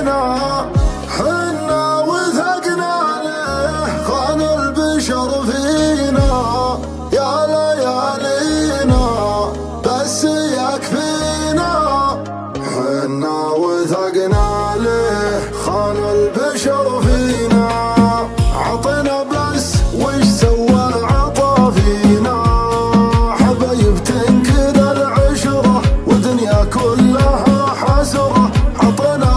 فينا، حنا وثقنا له خان البشر فينا. يا ليالينا بس يكفينا، حنا وثقنا له خان البشر فينا. عطنا بس وش سوى العطا فينا، حبايب تنكد العشرة ودنيا كلها حسرة. عطنا